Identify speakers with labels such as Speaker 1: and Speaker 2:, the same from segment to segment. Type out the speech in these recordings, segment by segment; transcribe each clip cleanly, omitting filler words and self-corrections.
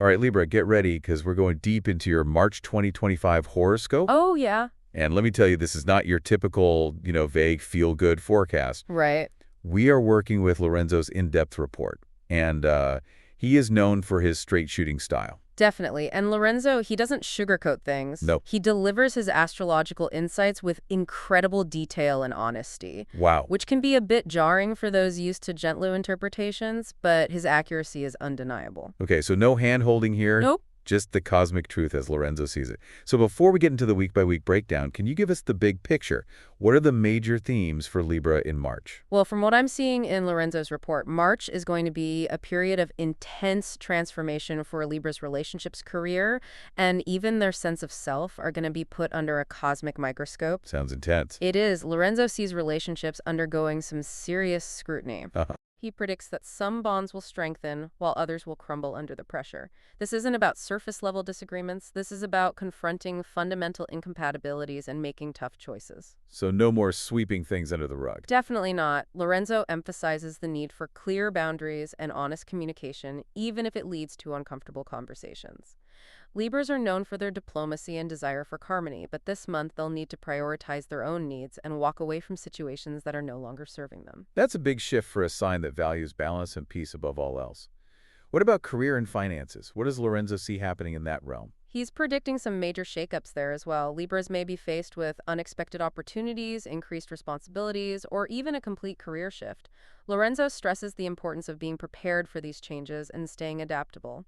Speaker 1: All right, Libra, get ready because we're going deep into your March 2025 horoscope.
Speaker 2: Oh, yeah.
Speaker 1: And let me tell you, this is not your typical, vague feel-good forecast.
Speaker 2: Right.
Speaker 1: We are working with Lorenzo's in-depth report, and he is known for his straight-shooting style.
Speaker 2: Definitely. And Lorenzo, he doesn't sugarcoat things.
Speaker 1: No.
Speaker 2: He delivers his astrological insights with incredible detail and honesty.
Speaker 1: Wow.
Speaker 2: Which can be a bit jarring for those used to gentler interpretations, but his accuracy is undeniable.
Speaker 1: Okay, so no hand-holding here.
Speaker 2: Nope.
Speaker 1: Just the cosmic truth as Lorenzo sees it. So before we get into the week-by-week breakdown, can you give us the big picture? What are the major themes for Libra in March?
Speaker 2: Well, from what I'm seeing in Lorenzo's report, March is going to be a period of intense transformation for Libra's relationships, career, and even their sense of self are going to be put under a cosmic microscope.
Speaker 1: Sounds intense.
Speaker 2: It is. Lorenzo sees relationships undergoing some serious scrutiny. He predicts that some bonds will strengthen while others will crumble under the pressure. This isn't about surface-level disagreements. This is about confronting fundamental incompatibilities and making tough choices.
Speaker 1: So no more sweeping things under the rug.
Speaker 2: Definitely not. Lorenzo emphasizes the need for clear boundaries and honest communication, even if it leads to uncomfortable conversations. Libras are known for their diplomacy and desire for harmony, but this month they'll need to prioritize their own needs and walk away from situations that are no longer serving them.
Speaker 1: That's a big shift for a sign that values balance and peace above all else. What about career and finances? What does Lorenzo see happening in that realm?
Speaker 2: He's predicting some major shakeups there as well. Libras may be faced with unexpected opportunities, increased responsibilities, or even a complete career shift. Lorenzo stresses the importance of being prepared for these changes and staying adaptable.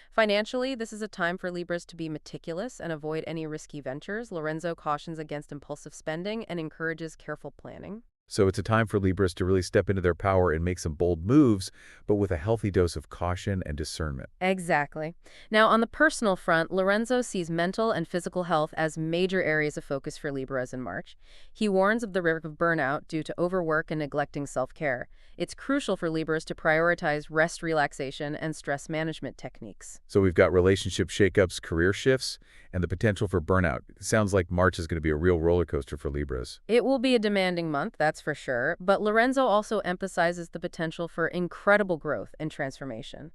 Speaker 2: Financially, this is a time for Libras to be meticulous and avoid any risky ventures. Lorenzo cautions against impulsive spending and encourages careful planning.
Speaker 1: So it's a time for Libras to really step into their power and make some bold moves, but with a healthy dose of caution and discernment.
Speaker 2: Exactly. Now, on the personal front, Lorenzo sees mental and physical health as major areas of focus for Libras in March. He warns of the risk of burnout due to overwork and neglecting self-care. It's crucial for Libras to prioritize rest, relaxation, and stress management techniques.
Speaker 1: So we've got relationship shakeups, career shifts, and the potential for burnout. It sounds like March is going to be a real roller coaster for Libras.
Speaker 2: It will be a demanding month, that's for sure, but Lorenzo also emphasizes the potential for incredible growth and transformation.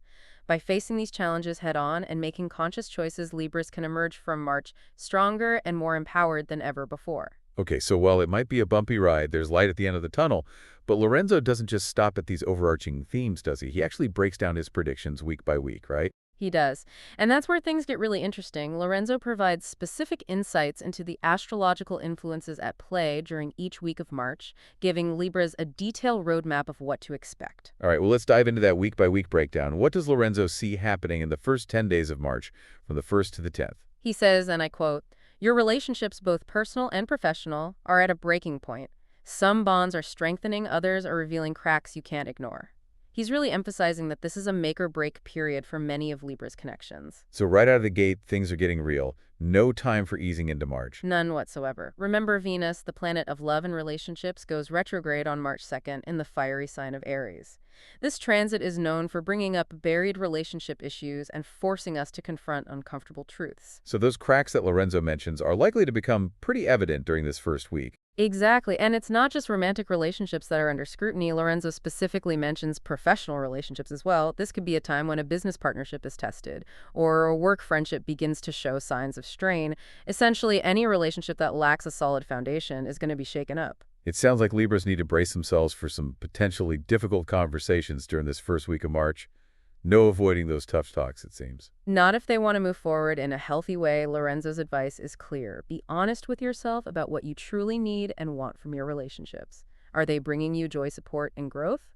Speaker 2: By facing these challenges head-on and making conscious choices, Libras can emerge from March stronger and more empowered than ever before.
Speaker 1: Okay, so while it might be a bumpy ride, there's light at the end of the tunnel, but Lorenzo doesn't just stop at these overarching themes, does he? He actually breaks down his predictions week by week, right?
Speaker 2: He does. And that's where things get really interesting. Lorenzo provides specific insights into the astrological influences at play during each week of March, giving Libras a detailed roadmap of what to expect.
Speaker 1: All right, well, let's dive into that week-by-week breakdown. What does Lorenzo see happening in the first 10 days of March, from the 1st to the 10th?
Speaker 2: He says, and I quote, "Your relationships, both personal and professional, are at a breaking point. Some bonds are strengthening, others are revealing cracks you can't ignore." He's really emphasizing that this is a make-or-break period for many of Libra's connections.
Speaker 1: So right out of the gate, things are getting real. No time for easing into March.
Speaker 2: None whatsoever. Remember, Venus, the planet of love and relationships, goes retrograde on March 2nd in the fiery sign of Aries. This transit is known for bringing up buried relationship issues and forcing us to confront uncomfortable truths.
Speaker 1: So those cracks that Lorenzo mentions are likely to become pretty evident during this first week.
Speaker 2: Exactly. And it's not just romantic relationships that are under scrutiny. Lorenzo specifically mentions professional relationships as well. This could be a time when a business partnership is tested, or a work friendship begins to show signs of strain. Essentially, any relationship that lacks a solid foundation is going to be shaken up.
Speaker 1: It sounds like Libras need to brace themselves for some potentially difficult conversations during this first week of March. No avoiding those tough talks, it seems.
Speaker 2: Not if they want to move forward in a healthy way. Lorenzo's advice is clear. Be honest with yourself about what you truly need and want from your relationships. Are they bringing you joy, support, and growth?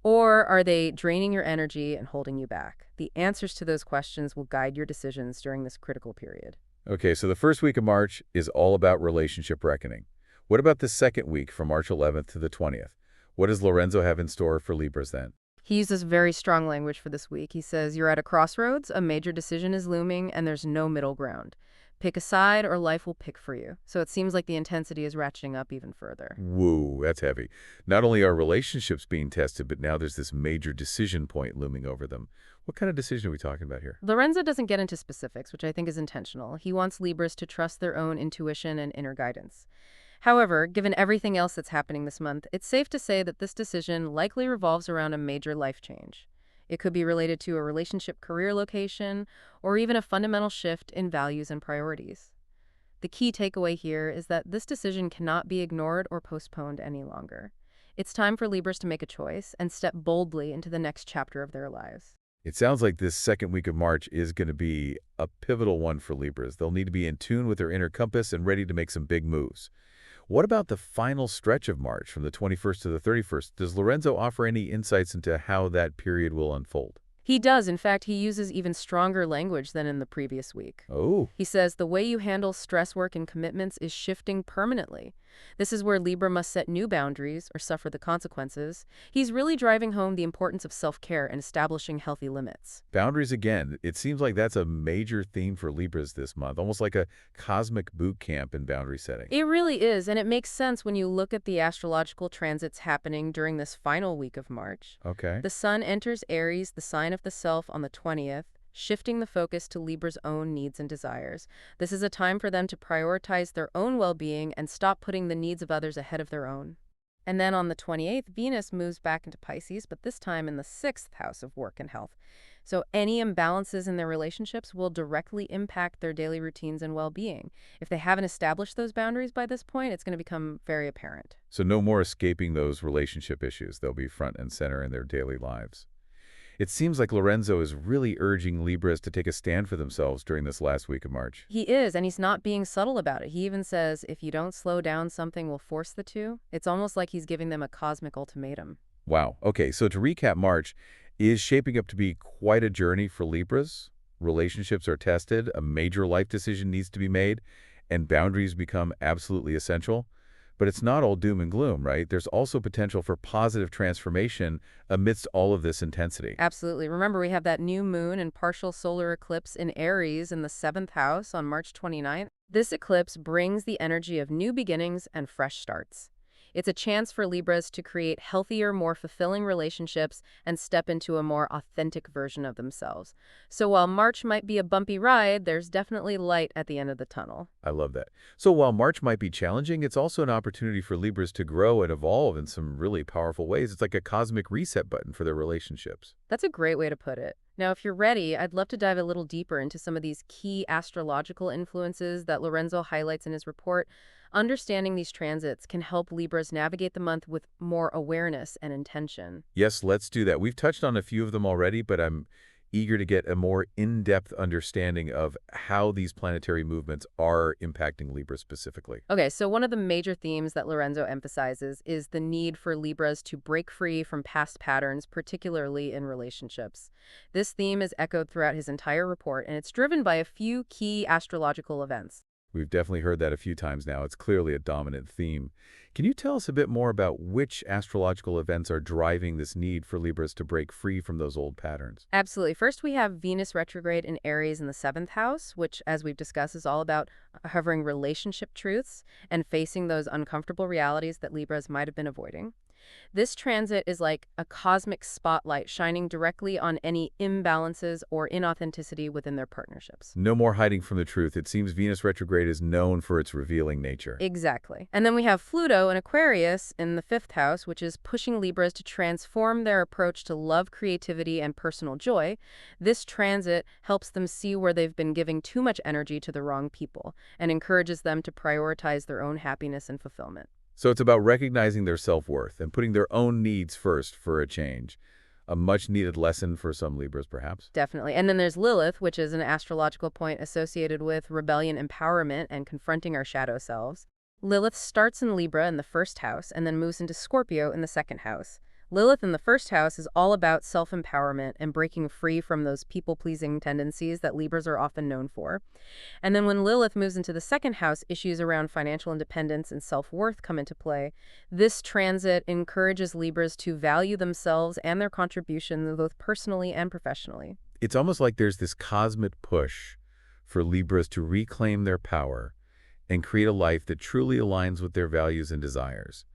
Speaker 2: Or are they draining your energy and holding you back? The answers to those questions will guide your decisions during this critical period.
Speaker 1: Okay, so the first week of March is all about relationship reckoning. What about the second week from March 11th to the 20th? What does Lorenzo have in store for Libras then?
Speaker 2: He uses very strong language for this week. He says, "You're at a crossroads, a major decision is looming, and there's no middle ground. Pick a side or life will pick for you." So it seems like the intensity is ratcheting up even further.
Speaker 1: Woo, that's heavy. Not only are relationships being tested, but now there's this major decision point looming over them. What kind of decision are we talking about here?
Speaker 2: Lorenzo doesn't get into specifics, which I think is intentional. He wants Libras to trust their own intuition and inner guidance. However, given everything else that's happening this month, it's safe to say that this decision likely revolves around a major life change. It could be related to a relationship career location or even a fundamental shift in values and priorities. The key takeaway here is that this decision cannot be ignored or postponed any longer. It's time for Libras to make a choice and step boldly into the next chapter of their lives.
Speaker 1: It sounds like this second week of March is going to be a pivotal one for Libras. They'll need to be in tune with their inner compass and ready to make some big moves. What about the final stretch of March from the 21st to the 31st? Does Lorenzo offer any insights into how that period will unfold?
Speaker 2: He does. In fact, he uses even stronger language than in the previous week.
Speaker 1: Oh,
Speaker 2: He says the way you handle stress work and commitments is shifting permanently. This is where Libra must set new boundaries or suffer the consequences. He's really driving home the importance of self-care and establishing healthy limits.
Speaker 1: boundaries again. It seems like that's a major theme for Libras this month, almost like a cosmic boot camp in boundary setting.
Speaker 2: It really is, and it makes sense when you look at the astrological transits happening during this final week of March.
Speaker 1: Okay.
Speaker 2: The Sun enters Aries, the sign of the self, on the 20th, shifting the focus to Libra's own needs and desires. This is a time for them to prioritize their own well-being and stop putting the needs of others ahead of their own. And then on the 28th, Venus moves back into Pisces, but this time in the 6th house of work and health. So any imbalances in their relationships will directly impact their daily routines and well-being. If they haven't established those boundaries by this point, it's going to become very apparent.
Speaker 1: So no more escaping those relationship issues. They'll be front and center in their daily lives. It seems like Lorenzo is really urging Libras to take a stand for themselves during this last week of March.
Speaker 2: He is, and he's not being subtle about it. He even says, if you don't slow down, something will force the two. It's almost like he's giving them a cosmic ultimatum.
Speaker 1: Wow. Okay, so to recap, March is shaping up to be quite a journey for Libras. Relationships are tested, a major life decision needs to be made, and boundaries become absolutely essential. But it's not all doom and gloom, right? There's also potential for positive transformation amidst all of this intensity.
Speaker 2: Absolutely. Remember, we have that new moon and partial solar eclipse in Aries in the 7th house on March 29th. This eclipse brings the energy of new beginnings and fresh starts. It's a chance for Libras to create healthier, more fulfilling relationships and step into a more authentic version of themselves. So while March might be a bumpy ride, there's definitely light at the end of the tunnel.
Speaker 1: I love that. So while March might be challenging, it's also an opportunity for Libras to grow and evolve in some really powerful ways. It's like a cosmic reset button for their relationships.
Speaker 2: That's a great way to put it. Now, if you're ready, I'd love to dive a little deeper into some of these key astrological influences that Lorenzo highlights in his report. Understanding these transits can help Libras navigate the month with more awareness and intention.
Speaker 1: Yes, let's do that. We've touched on a few of them already, but I'm eager to get a more in-depth understanding of how these planetary movements are impacting Libra specifically.
Speaker 2: Okay, so one of the major themes that Lorenzo emphasizes is the need for Libras to break free from past patterns, particularly in relationships. This theme is echoed throughout his entire report, and it's driven by a few key astrological events.
Speaker 1: We've definitely heard that a few times now. It's clearly a dominant theme. Can you tell us a bit more about which astrological events are driving this need for Libras to break free from those old patterns?
Speaker 2: Absolutely. First, we have Venus retrograde in Aries in the 7th house, which, as we've discussed, is all about uncovering relationship truths and facing those uncomfortable realities that Libras might have been avoiding. This transit is like a cosmic spotlight shining directly on any imbalances or inauthenticity within their partnerships.
Speaker 1: No more hiding from the truth. It seems Venus retrograde is known for its revealing nature.
Speaker 2: Exactly. And then we have Pluto in Aquarius in the 5th house, which is pushing Libras to transform their approach to love, creativity, and personal joy. This transit helps them see where they've been giving too much energy to the wrong people and encourages them to prioritize their own happiness and fulfillment.
Speaker 1: So it's about recognizing their self-worth and putting their own needs first for a change. A much-needed lesson for some Libras, perhaps.
Speaker 2: Definitely. And then there's Lilith, which is an astrological point associated with rebellion, empowerment, and confronting our shadow selves. Lilith starts in Libra in the 1st house and then moves into Scorpio in the 2nd house. Lilith in the 1st house is all about self-empowerment and breaking free from those people-pleasing tendencies that Libras are often known for. And then when Lilith moves into the 2nd house, issues around financial independence and self-worth come into play. This transit encourages Libras to value themselves and their contributions both personally and professionally.
Speaker 1: It's almost like there's this cosmic push for Libras to reclaim their power and create a life that truly aligns with their values and desires.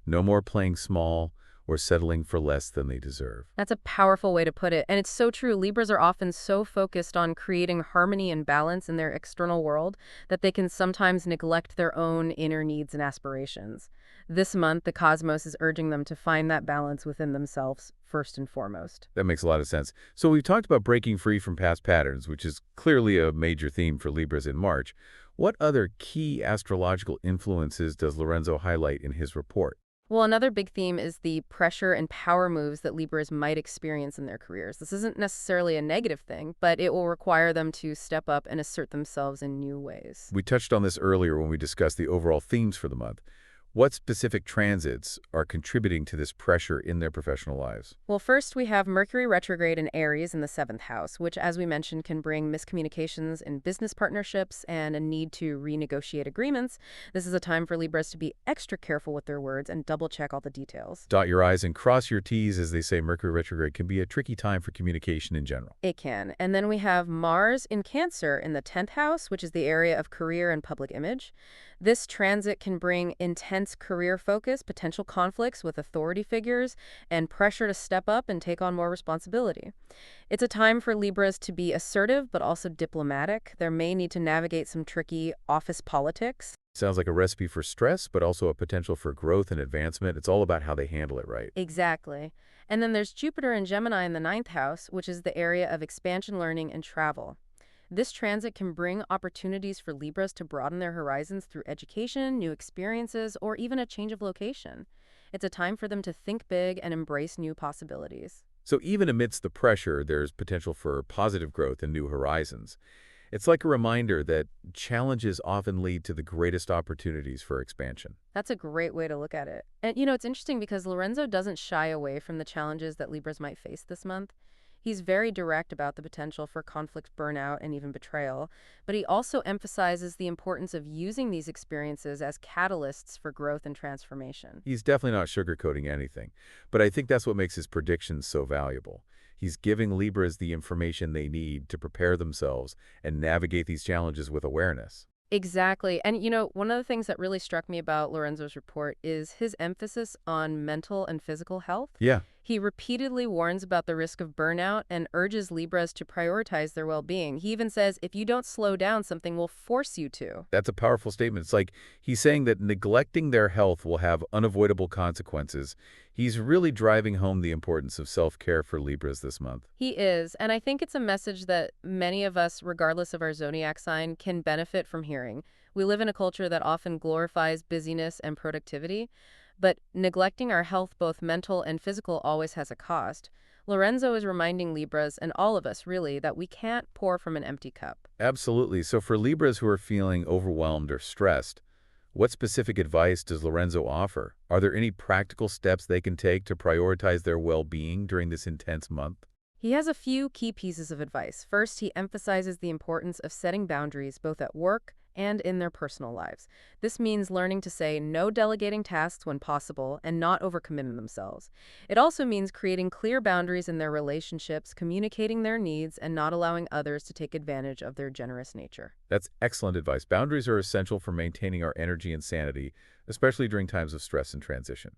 Speaker 1: No more playing small or settling for less than they deserve.
Speaker 2: That's a powerful way to put it. And it's so true. Libras are often so focused on creating harmony and balance in their external world that they can sometimes neglect their own inner needs and aspirations. This month, the cosmos is urging them to find that balance within themselves first and foremost.
Speaker 1: That makes a lot of sense. So we've talked about breaking free from past patterns, which is clearly a major theme for Libras in March. What other key astrological influences does Lorenzo highlight in his report?
Speaker 2: Well, another big theme is the pressure and power moves that Libras might experience in their careers. This isn't necessarily a negative thing, but it will require them to step up and assert themselves in new ways.
Speaker 1: We touched on this earlier when we discussed the overall themes for the month. What specific transits are contributing to this pressure in their professional lives?
Speaker 2: Well, first we have Mercury retrograde in Aries in the 7th house, which, as we mentioned, can bring miscommunications in business partnerships and a need to renegotiate agreements. This is a time for Libras to be extra careful with their words and double-check all the details.
Speaker 1: Dot your I's and cross your T's, as they say. Mercury retrograde can be a tricky time for communication in general.
Speaker 2: It can. And then we have Mars in Cancer in the 10th house, which is the area of career and public image. This transit can bring intense career focus, potential conflicts with authority figures, and pressure to step up and take on more responsibility. It's a time for Libras to be assertive but also diplomatic. They may need to navigate some tricky office politics.
Speaker 1: Sounds like a recipe for stress, but also a potential for growth and advancement. It's all about how they handle it right.
Speaker 2: Exactly. And then there's Jupiter and Gemini in the 9th house, which is the area of expansion, learning, and travel. This transit can bring opportunities for Libras to broaden their horizons through education, new experiences, or even a change of location. It's a time for them to think big and embrace new possibilities.
Speaker 1: So even amidst the pressure, there's potential for positive growth and new horizons. It's like a reminder that challenges often lead to the greatest opportunities for expansion.
Speaker 2: That's a great way to look at it. And it's interesting because Lorenzo doesn't shy away from the challenges that Libras might face this month. He's very direct about the potential for conflict, burnout, and even betrayal, but he also emphasizes the importance of using these experiences as catalysts for growth and transformation.
Speaker 1: He's definitely not sugarcoating anything, but I think that's what makes his predictions so valuable. He's giving Libras the information they need to prepare themselves and navigate these challenges with awareness.
Speaker 2: Exactly. And one of the things that really struck me about Lorenzo's report is his emphasis on mental and physical health.
Speaker 1: Yeah.
Speaker 2: He repeatedly warns about the risk of burnout and urges Libras to prioritize their well-being. He even says, if you don't slow down, something will force you to.
Speaker 1: That's a powerful statement. It's like he's saying that neglecting their health will have unavoidable consequences. He's really driving home the importance of self-care for Libras this month.
Speaker 2: He is, and I think it's a message that many of us, regardless of our zodiac sign, can benefit from hearing. We live in a culture that often glorifies busyness and productivity, but neglecting our health, both mental and physical, always has a cost. Lorenzo is reminding Libras, and all of us really, that we can't pour from an empty cup.
Speaker 1: Absolutely. So for Libras who are feeling overwhelmed or stressed, what specific advice does Lorenzo offer? Are there any practical steps they can take to prioritize their well-being during this intense month?
Speaker 2: He has a few key pieces of advice. First, he emphasizes the importance of setting boundaries both at work and in their personal lives. This means learning to say no, delegating tasks when possible, and not overcommitting themselves. It also means creating clear boundaries in their relationships, communicating their needs, and not allowing others to take advantage of their generous nature.
Speaker 1: That's excellent advice. Boundaries are essential for maintaining our energy and sanity, especially during times of stress and transition.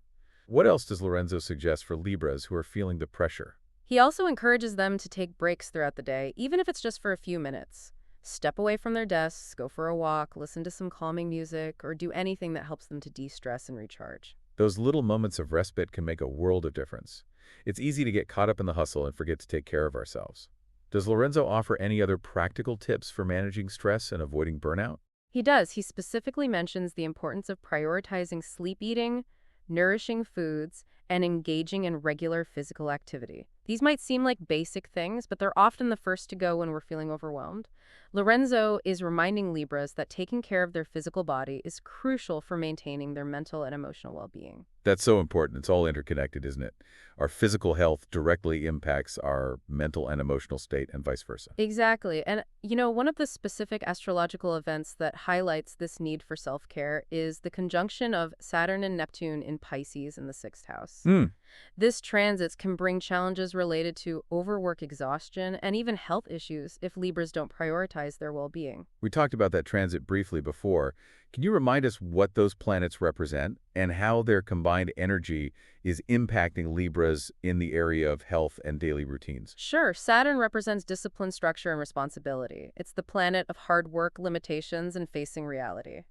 Speaker 1: What else does Lorenzo suggest for Libras who are feeling the pressure?
Speaker 2: He also encourages them to take breaks throughout the day, even if it's just for a few minutes. Step away from their desks, go for a walk, listen to some calming music, or do anything that helps them to de-stress and recharge.
Speaker 1: Those little moments of respite can make a world of difference. It's easy to get caught up in the hustle and forget to take care of ourselves. Does Lorenzo offer any other practical tips for managing stress and avoiding burnout?
Speaker 2: He does. He specifically mentions the importance of prioritizing sleep, eating, nourishing foods, and engaging in regular physical activity. These might seem like basic things, but they're often the first to go when we're feeling overwhelmed. Lorenzo is reminding Libras that taking care of their physical body is crucial for maintaining their mental and emotional well-being.
Speaker 1: That's so important. It's all interconnected, isn't it? Our physical health directly impacts our mental and emotional state and vice versa.
Speaker 2: Exactly. And, one of the specific astrological events that highlights this need for self-care is the conjunction of Saturn and Neptune in Pisces in the 6th house. Venus.
Speaker 1: Hmm.
Speaker 2: This transits can bring challenges related to overwork exhaustion and even health issues if Libras don't prioritize their well-being.
Speaker 1: We talked about that transit briefly before. Can you remind us what those planets represent and how their combined energy is impacting Libras in the area of health and daily routines?
Speaker 2: Sure, Saturn represents discipline, structure, and responsibility. It's the planet of hard work, limitations, and facing reality.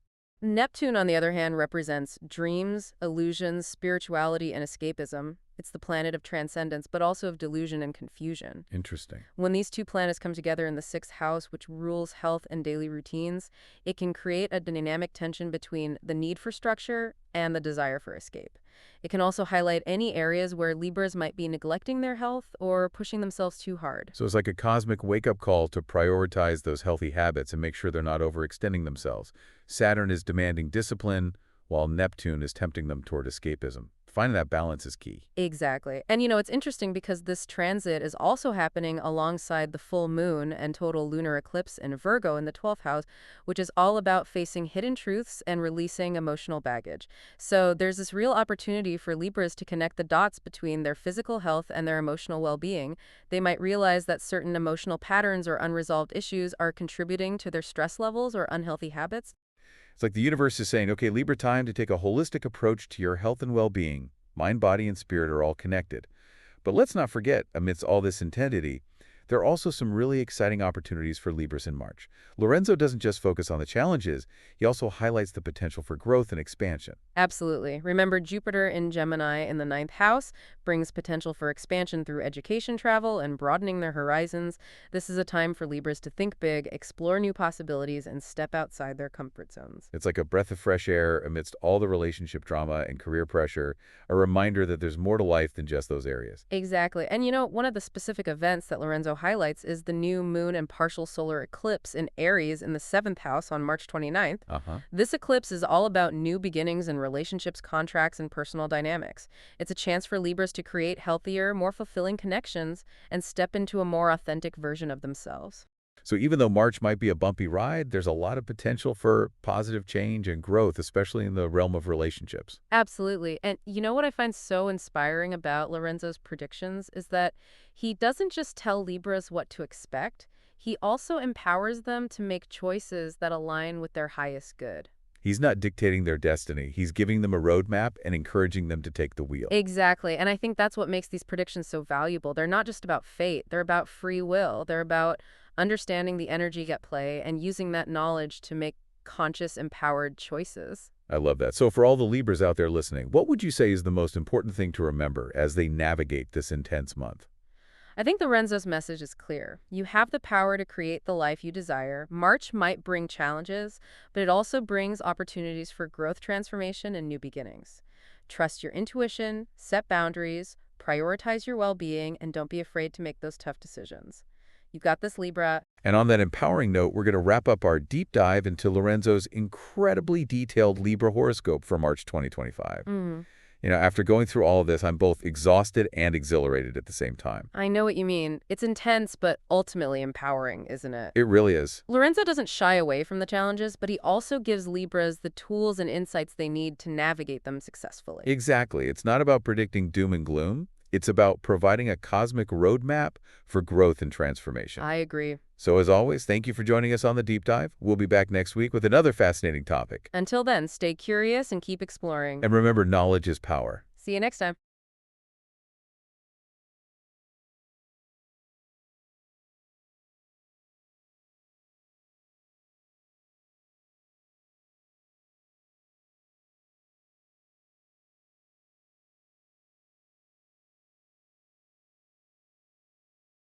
Speaker 2: Neptune, on the other hand, represents dreams, illusions, spirituality, and escapism. It's the planet of transcendence, but also of delusion and confusion.
Speaker 1: Interesting.
Speaker 2: When these two planets come together in the sixth house, which rules health and daily routines, it can create a dynamic tension between the need for structure and the desire for escape. It can also highlight any areas where Libras might be neglecting their health or pushing themselves too hard.
Speaker 1: So it's like a cosmic wake-up call to prioritize those healthy habits and make sure they're not overextending themselves. Saturn is demanding discipline, while Neptune is tempting them toward escapism. Finding that balance is key.
Speaker 2: Exactly. And it's interesting because this transit is also happening alongside the full moon and total lunar eclipse in Virgo in the 12th house, which is all about facing hidden truths and releasing emotional baggage. So there's this real opportunity for Libras to connect the dots between their physical health and their emotional well-being. They might realize that certain emotional patterns or unresolved issues are contributing to their stress levels or unhealthy habits.
Speaker 1: It's like the universe is saying, okay, Libra, time to take a holistic approach to your health and well-being. Mind, body, and spirit are all connected. But let's not forget, amidst all this intensity, there are also some really exciting opportunities for Libras in March. Lorenzo doesn't just focus on the challenges, he also highlights the potential for growth and expansion.
Speaker 2: Absolutely. Remember, Jupiter in Gemini in the ninth house brings potential for expansion through education, travel, and broadening their horizons. This is a time for Libras to think big, explore new possibilities, and step outside their comfort zones.
Speaker 1: It's like a breath of fresh air amidst all the relationship drama and career pressure, a reminder that there's more to life than just those areas.
Speaker 2: Exactly. And one of the specific events that Lorenzo highlights is the new moon and partial solar eclipse in Aries in the 7th house on March 29th. This eclipse is all about new beginnings in relationships, contracts, and personal dynamics. It's a chance for Libras to create healthier, more fulfilling connections and step into a more authentic version of themselves.
Speaker 1: So even though March might be a bumpy ride, there's a lot of potential for positive change and growth, especially in the realm of relationships.
Speaker 2: Absolutely. And what I find so inspiring about Lorenzo's predictions is that he doesn't just tell Libras what to expect, he also empowers them to make choices that align with their highest good.
Speaker 1: He's not dictating their destiny. He's giving them a roadmap and encouraging them to take the wheel.
Speaker 2: Exactly. And I think that's what makes these predictions so valuable. They're not just about fate, they're about free will. They're about understanding the energy at play and using that knowledge to make conscious, empowered choices.
Speaker 1: I love that. So for all the Libras out there listening, what would you say is the most important thing to remember as they navigate this intense month?
Speaker 2: I think Lorenzo's message is clear. You have the power to create the life you desire. March might bring challenges, but it also brings opportunities for growth, transformation, and new beginnings. Trust your intuition, set boundaries, prioritize your well-being, and don't be afraid to make those tough decisions. You've got this, Libra.
Speaker 1: And on that empowering note, we're going to wrap up our deep dive into Lorenzo's incredibly detailed Libra horoscope for March 2025. After going through all of this, I'm both exhausted and exhilarated at the same time.
Speaker 2: I know what you mean. It's intense, but ultimately empowering, isn't it?
Speaker 1: It really is.
Speaker 2: Lorenzo doesn't shy away from the challenges, but he also gives Libras the tools and insights they need to navigate them successfully.
Speaker 1: Exactly. It's not about predicting doom and gloom. It's about providing a cosmic roadmap for growth and transformation.
Speaker 2: I agree.
Speaker 1: So as always, thank you for joining us on the Deep Dive. We'll be back next week with another fascinating topic.
Speaker 2: Until then, stay curious and keep exploring.
Speaker 1: And remember, knowledge is power.
Speaker 2: See you next time.